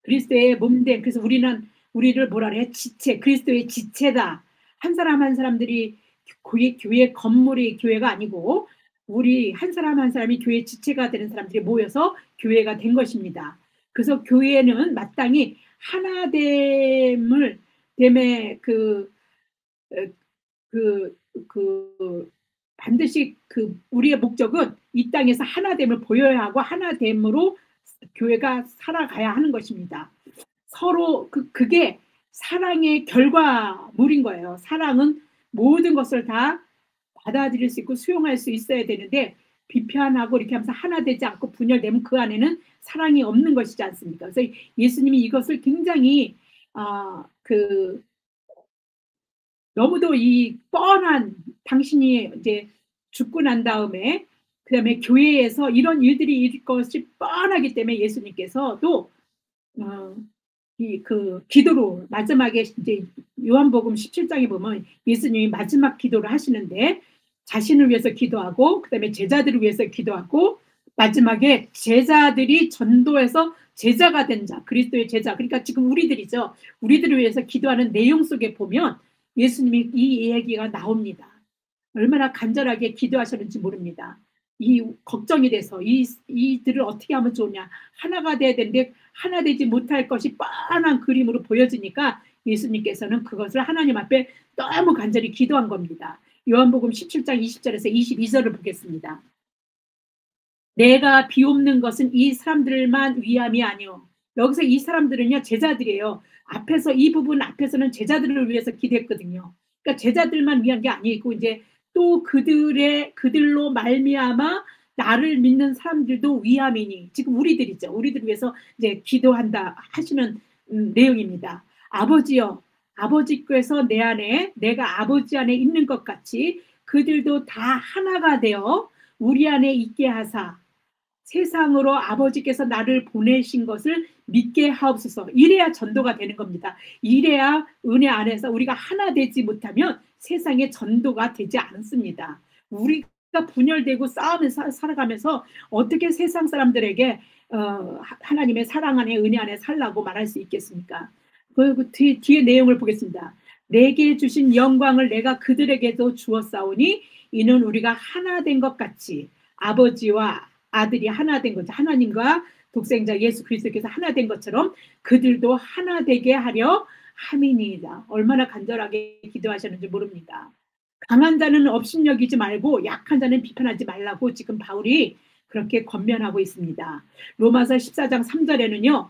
그리스도의 몸된, 그래서 우리를 뭐라 그래? 지체, 그리스도의 지체다. 한 사람 한 사람들이 교회 건물이 교회가 아니고 우리 한 사람 한 사람이 교회 지체가 되는 사람들이 모여서 교회가 된 것입니다. 그래서 교회는 마땅히 하나됨에 반드시 우리의 목적은 이 땅에서 하나됨을 보여야 하고 하나됨으로 교회가 살아가야 하는 것입니다. 서로 그게 사랑의 결과물인 거예요. 사랑은 모든 것을 다 받아들일 수 있고 수용할 수 있어야 되는데, 비판하고 이렇게 하면서 하나 되지 않고 분열되면 그 안에는 사랑이 없는 것이지 않습니까? 그래서 예수님이 이것을 굉장히 너무도 이 뻔한, 당신이 이제 죽고 난 다음에 그다음에 교회에서 이런 일들이 일어날 것이 뻔하기 때문에 예수님께서도 기도로 마지막에 이제 요한복음 17장에 보면 예수님이 마지막 기도를 하시는데 자신을 위해서 기도하고 그다음에 제자들을 위해서 기도하고 마지막에 제자들이 전도해서 제자가 된 자, 그리스도의 제자, 그러니까 지금 우리들이죠. 우리들을 위해서 기도하는 내용 속에 보면 예수님이 이 얘기가 나옵니다. 얼마나 간절하게 기도하셨는지 모릅니다. 이 걱정이 돼서 이들을 어떻게 하면 좋으냐. 하나가 돼야 되는데 하나 되지 못할 것이 뻔한 그림으로 보여지니까 예수님께서는 그것을 하나님 앞에 너무 간절히 기도한 겁니다. 요한복음 17장 20절에서 22절을 보겠습니다. 내가 비옵는 것은 이 사람들만 위함이 아니오. 여기서 이 사람들은요, 제자들이에요. 앞에서 이 부분 앞에서는 제자들을 위해서 기도했거든요. 그러니까 제자들만 위한 게 아니고 이제 또 그들로 말미암아 나를 믿는 사람들도 위함이니, 지금 우리들이죠. 우리들 위해서 이제 기도한다 하시는 내용입니다. 아버지여, 아버지께서 내 안에, 내가 아버지 안에 있는 것 같이 그들도 다 하나가 되어 우리 안에 있게 하사 세상으로 아버지께서 나를 보내신 것을 믿게 하옵소서. 이래야 전도가 되는 겁니다. 이래야 은혜 안에서 우리가 하나 되지 못하면 세상에 전도가 되지 않습니다. 우리가 분열되고 싸우면서 살아가면서 어떻게 세상 사람들에게 하나님의 사랑 안에 은혜 안에 살라고 말할 수 있겠습니까? 그 뒤에 내용을 보겠습니다. 내게 주신 영광을 내가 그들에게도 주었사오니 이는 우리가 하나 된 것 같이 아버지와 아들이 하나 된 거죠. 하나님과 독생자 예수 그리스도께서 하나 된 것처럼 그들도 하나 되게 하려 함이니이다. 얼마나 간절하게 기도하셨는지 모릅니다. 강한 자는 업신여기지 말고 약한 자는 비판하지 말라고 지금 바울이 그렇게 권면하고 있습니다. 로마서 14장 3절에는요.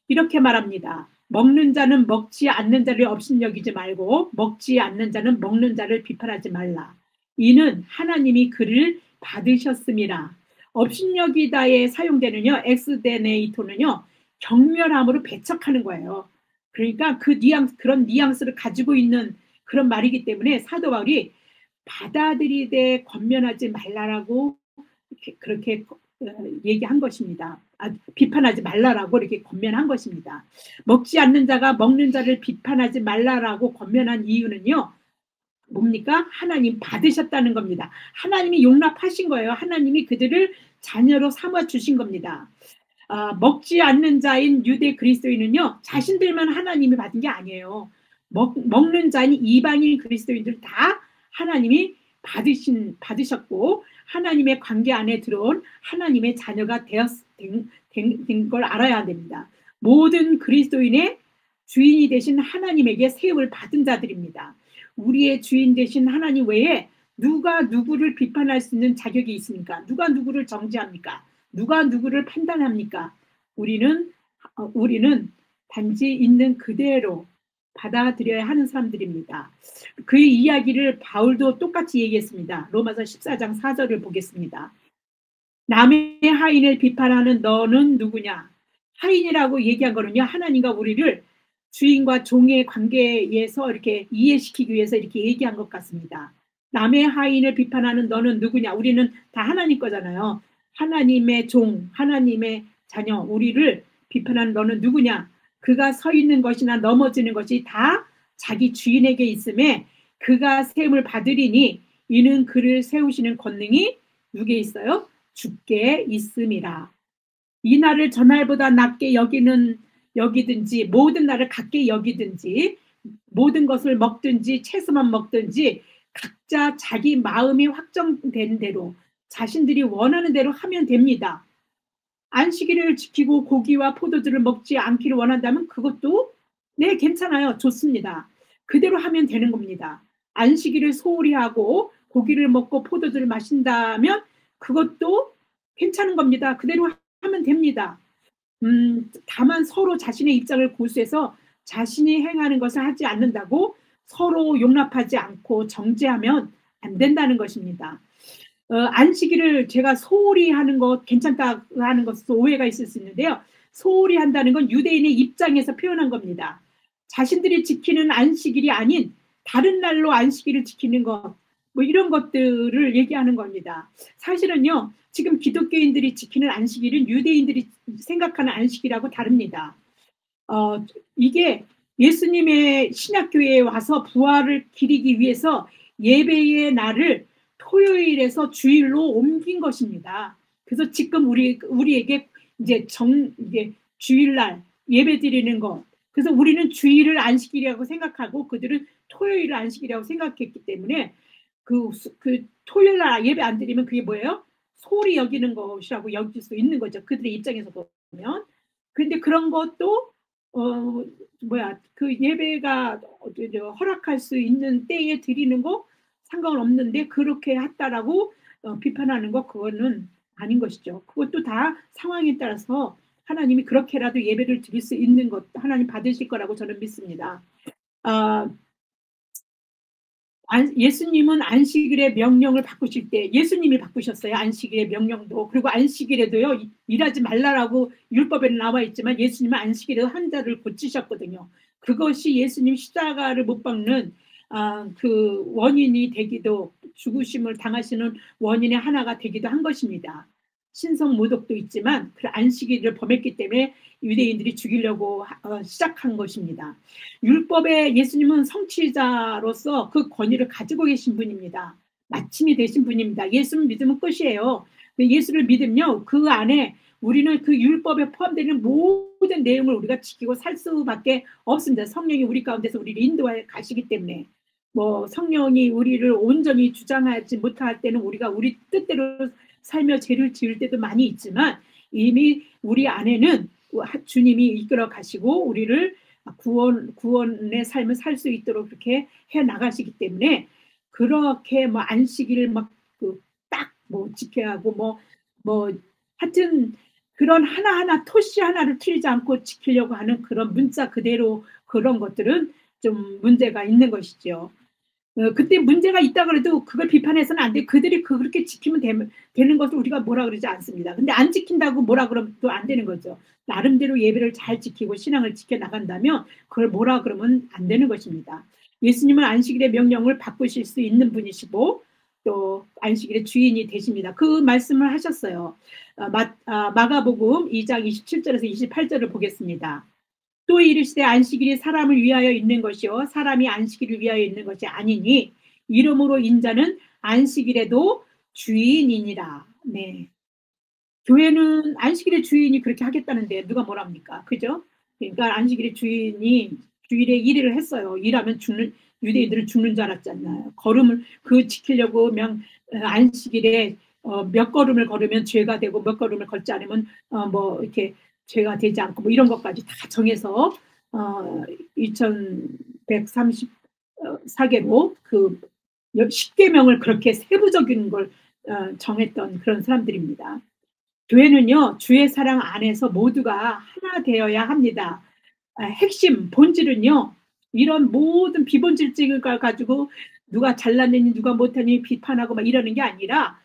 이렇게 말합니다. 먹는 자는 먹지 않는 자를 업신여기지 말고 먹지 않는 자는 먹는 자를 비판하지 말라. 이는 하나님이 그를 받으셨음이라. 업신여기다에 사용되는요, 엑스데네이토는요, 경멸함으로 배척하는 거예요. 그러니까 그런 뉘앙스를 가지고 있는 그런 말이기 때문에 사도 바울이 받아들이되 권면하지 말라라고 그렇게 얘기한 것입니다. 비판하지 말라라고 이렇게 권면한 것입니다. 먹지 않는 자가 먹는 자를 비판하지 말라라고 권면한 이유는요, 뭡니까? 하나님 받으셨다는 겁니다. 하나님이 용납하신 거예요. 하나님이 그들을 자녀로 삼아 주신 겁니다. 먹지 않는 자인 유대 그리스도인은요, 자신들만 하나님이 받은 게 아니에요. 먹는 자인 이방인 그리스도인들 다 하나님이 받으셨고 하나님의 관계 안에 들어온 하나님의 자녀가 된 걸 알아야 됩니다. 모든 그리스도인의 주인이 되신 하나님에게 세움을 받은 자들입니다. 우리의 주인 되신 하나님 외에 누가 누구를 비판할 수 있는 자격이 있습니까? 누가 누구를 정죄합니까? 누가 누구를 판단합니까? 우리는 단지 있는 그대로 받아들여야 하는 사람들입니다. 그 이야기를 바울도 똑같이 얘기했습니다. 로마서 14장 4절을 보겠습니다. 남의 하인을 비판하는 너는 누구냐? 하인이라고 얘기한 거는요, 하나님과 우리를 주인과 종의 관계에서 이렇게 이해시키기 위해서 이렇게 얘기한 것 같습니다. 남의 하인을 비판하는 너는 누구냐? 우리는 다 하나님 거잖아요. 하나님의 종, 하나님의 자녀, 우리를 비판하는 너는 누구냐? 그가 서 있는 것이나 넘어지는 것이 다 자기 주인에게 있음에 그가 세움을 받으리니 이는 그를 세우시는 권능이 누구에 있어요? 주께 있음이라. 이 날을 전날보다 낮게 여기든지 모든 날을 같게 여기든지 모든 것을 먹든지 채소만 먹든지 각자 자기 마음이 확정된 대로 자신들이 원하는 대로 하면 됩니다. 안식일을 지키고 고기와 포도주를 먹지 않기를 원한다면 그것도 네, 괜찮아요. 좋습니다. 그대로 하면 되는 겁니다. 안식일을 소홀히 하고 고기를 먹고 포도주를 마신다면 그것도 괜찮은 겁니다. 그대로 하면 됩니다. 다만 서로 자신의 입장을 고수해서 자신이 행하는 것을 하지 않는다고 서로 용납하지 않고 정죄하면 안 된다는 것입니다. 안식일을 제가 소홀히 하는 것 괜찮다고 하는 것도 오해가 있을 수 있는데요. 소홀히 한다는 건 유대인의 입장에서 표현한 겁니다. 자신들이 지키는 안식일이 아닌 다른 날로 안식일을 지키는 것, 뭐 이런 것들을 얘기하는 겁니다. 사실은요, 지금 기독교인들이 지키는 안식일은 유대인들이 생각하는 안식일하고 다릅니다. 이게 예수님의 신약교회에 와서 부활을 기리기 위해서 예배의 날을 토요일에서 주일로 옮긴 것입니다. 그래서 지금 우리에게 이제 주일날 예배 드리는 것, 그래서 우리는 주일을 안식일이라고 생각하고 그들은 토요일을 안식일이라고 생각했기 때문에 그 토요일 날 예배 안 드리면 그게 뭐예요? 소홀히 여기는 것이라고 여길 수 있는 거죠. 그들의 입장에서 보면. 근데 그런 것도 그 예배가 허락할 수 있는 때에 드리는 거 상관은 없는데 그렇게 했다라고 비판하는 거 그거는 아닌 것이죠. 그것도 다 상황에 따라서 하나님이 그렇게라도 예배를 드릴 수 있는 것 하나님 받으실 거라고 저는 믿습니다. 예수님은 안식일의 명령을 바꾸실 때 예수님이 바꾸셨어요. 안식일의 명령도. 그리고 안식일에도요. 일하지 말라라고 율법에는 나와 있지만 예수님은 안식일에도 환자를 고치셨거든요. 그것이 예수님 십자가를 못 박는 그 원인이 되기도 죽으심을 당하시는 원인의 하나가 되기도 한 것입니다. 신성 모독도 있지만 그 안식일을 범했기 때문에 유대인들이 죽이려고 시작한 것입니다. 율법의 예수님은 성취자로서 그 권위를 가지고 계신 분입니다. 마침이 되신 분입니다. 예수를 믿으면 끝이에요. 예수를 믿으면 그 안에 우리는 그 율법에 포함되는 모든 내용을 우리가 지키고 살 수밖에 없습니다. 성령이 우리 가운데서 우리를 인도해 가시기 때문에 뭐 성령이 우리를 온전히 주장하지 못할 때는 우리가 우리 뜻대로 살며 죄를 지을 때도 많이 있지만 이미 우리 안에는 주님이 이끌어 가시고 우리를 구원의 삶을 살 수 있도록 그렇게 해 나가시기 때문에 그렇게 뭐 안식일을 막 딱 뭐 지켜야 하고 뭐 하여튼 그런 하나하나 토시 하나를 틀리지 않고 지키려고 하는 그런 문자 그대로 그런 것들은 좀 문제가 있는 것이죠. 그때 문제가 있다 그래도 그걸 비판해서는 안 돼. 그들이 그렇게 지키면 되는 것을 우리가 뭐라 그러지 않습니다. 근데 안 지킨다고 뭐라 그러면 또 안 되는 거죠. 나름대로 예배를 잘 지키고 신앙을 지켜나간다면 그걸 뭐라 그러면 안 되는 것입니다. 예수님은 안식일의 명령을 바꾸실 수 있는 분이시고 또 안식일의 주인이 되십니다. 그 말씀을 하셨어요. 마가복음 2장 27절에서 28절을 보겠습니다. 또 이르시되 안식일이 사람을 위하여 있는 것이요 사람이 안식일을 위하여 있는 것이 아니니 이름으로 인자는 안식일에도 주인이니라. 네. 교회는 안식일의 주인이 그렇게 하겠다는데 누가 뭐랍니까? 그죠? 그러니까 안식일의 주인이 주일에 일을 했어요. 일하면 죽는 유대인들은 죽는 줄 알았잖아요. 걸음을 지키려고 안식일에 몇 걸음을 걸으면 죄가 되고 몇 걸음을 걷지 않으면 뭐 이렇게 죄가 되지 않고 뭐 이런 것까지 다 정해서 2134개로 그 10계명을 그렇게 세부적인 걸 정했던 그런 사람들입니다. 교회는요 주의 사랑 안에서 모두가 하나 되어야 합니다. 핵심 본질은요 이런 모든 비본질적을 가지고 누가 잘났느니 누가 못하니 비판하고 막 이러는 게 아니라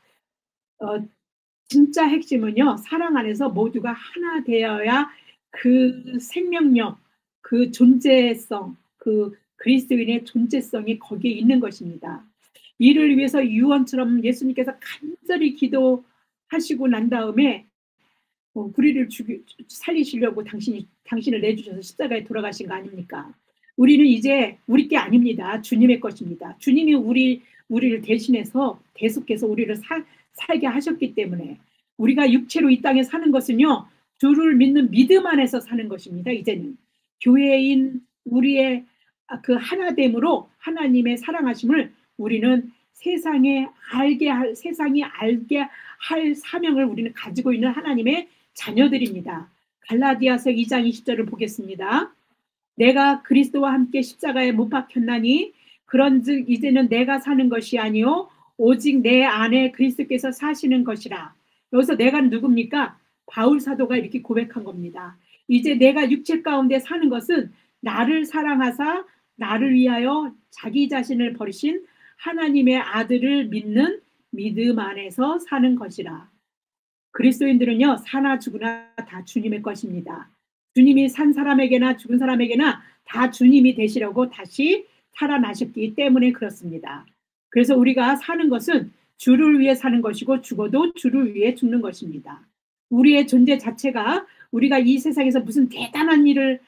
진짜 핵심은요 사랑 안에서 모두가 하나 되어야 그 생명력, 그 존재성, 그 그리스도인의 존재성이 거기에 있는 것입니다. 이를 위해서 유언처럼 예수님께서 간절히 기도하시고 난 다음에 우리를 살리시려고 당신을 내주셔서 십자가에 돌아가신 거 아닙니까? 우리는 이제 우리 게 아닙니다. 주님의 것입니다. 주님이 우리를 대신해서 계속해서 우리를 살게 하셨기 때문에 우리가 육체로 이 땅에 사는 것은요. 주를 믿는 믿음 안에서 사는 것입니다. 이제는 교회인 우리의 그 하나됨으로 하나님의 사랑하심을 우리는 세상이 알게 할 사명을 우리는 가지고 있는 하나님의 자녀들입니다. 갈라디아서 2장 20절을 보겠습니다. 내가 그리스도와 함께 십자가에 못 박혔나니 그런즉 이제는 내가 사는 것이 아니요 오직 내 안에 그리스도께서 사시는 것이라. 여기서 내가 누굽니까? 바울 사도가 이렇게 고백한 겁니다. 이제 내가 육체 가운데 사는 것은 나를 사랑하사 나를 위하여 자기 자신을 버리신 하나님의 아들을 믿는 믿음 안에서 사는 것이라. 그리스도인들은요 사나 죽으나 다 주님의 것입니다. 주님이 산 사람에게나 죽은 사람에게나 다 주님이 되시려고 다시 살아나셨기 때문에 그렇습니다. 그래서 우리가 사는 것은 주를 위해 사는 것이고 죽어도 주를 위해 죽는 것입니다. 우리의 존재 자체가 우리가 이 세상에서 무슨 대단한 일을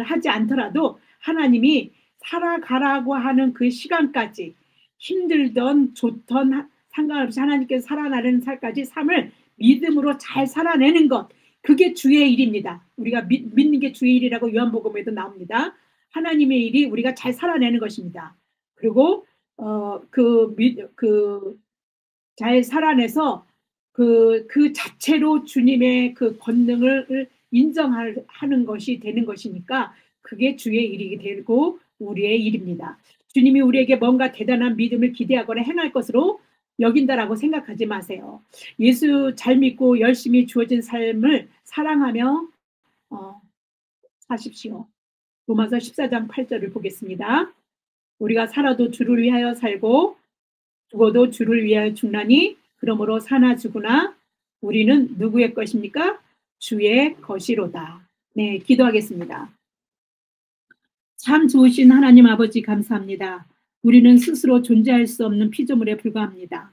하지 않더라도 하나님이 살아가라고 하는 그 시간까지 힘들던 좋던 상관없이 하나님께서 살아나는 삶까지 삶을 믿음으로 잘 살아내는 것 그게 주의 일입니다. 우리가 믿는 게 주의 일이라고 요한복음에도 나옵니다. 하나님의 일이 우리가 잘 살아내는 것입니다. 그리고 잘 살아내서 그 자체로 주님의 그 권능을 인정하는 것이 되는 것이니까 그게 주의 일이 되고 우리의 일입니다. 주님이 우리에게 뭔가 대단한 믿음을 기대하거나 행할 것으로 여긴다라고 생각하지 마세요. 예수 잘 믿고 열심히 주어진 삶을 사랑하며 사십시오. 로마서 14장 8절을 보겠습니다. 우리가 살아도 주를 위하여 살고 죽어도 주를 위하여 죽나니 그러므로 사나 죽으나 우리는 누구의 것입니까? 주의 것이로다. 네, 기도하겠습니다. 참 좋으신 하나님 아버지 감사합니다. 우리는 스스로 존재할 수 없는 피조물에 불과합니다.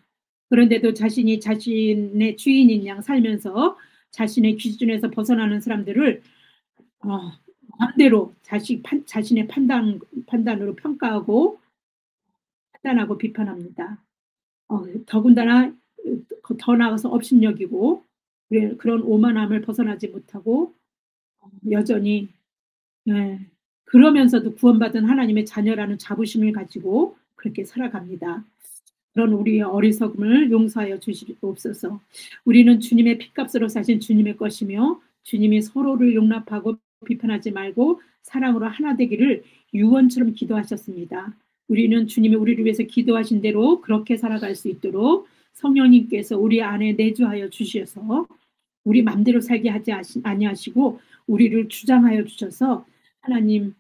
그런데도 자신이 자신의 주인인 양 살면서 자신의 기준에서 벗어나는 사람들을 마음대로 자신의 판단으로 평가하고 판단하고 비판합니다. 더군다나 더 나아가서 업신여기고 그런 오만함을 벗어나지 못하고 여전히 그러면서도 구원받은 하나님의 자녀라는 자부심을 가지고 그렇게 살아갑니다. 그런 우리의 어리석음을 용서하여 주시옵소서. 우리는 주님의 핏값으로 사신 주님의 것이며 주님이 서로를 용납하고 비판하지 말고 사랑으로 하나 되기를 유언처럼 기도하셨습니다. 우리는 주님이 우리를 위해서 기도하신 대로 그렇게 살아갈 수 있도록 성령님께서 우리 안에 내주하여 주셔서 우리 맘대로 살게 하지 아니하시고 우리를 주장하여 주셔서 하나님이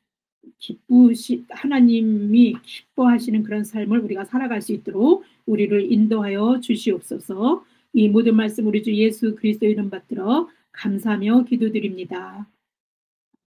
기뻐하시는 그런 삶을 우리가 살아갈 수 있도록 우리를 인도하여 주시옵소서. 이 모든 말씀 우리 주 예수 그리스도 이름 받들어 감사하며 기도드립니다.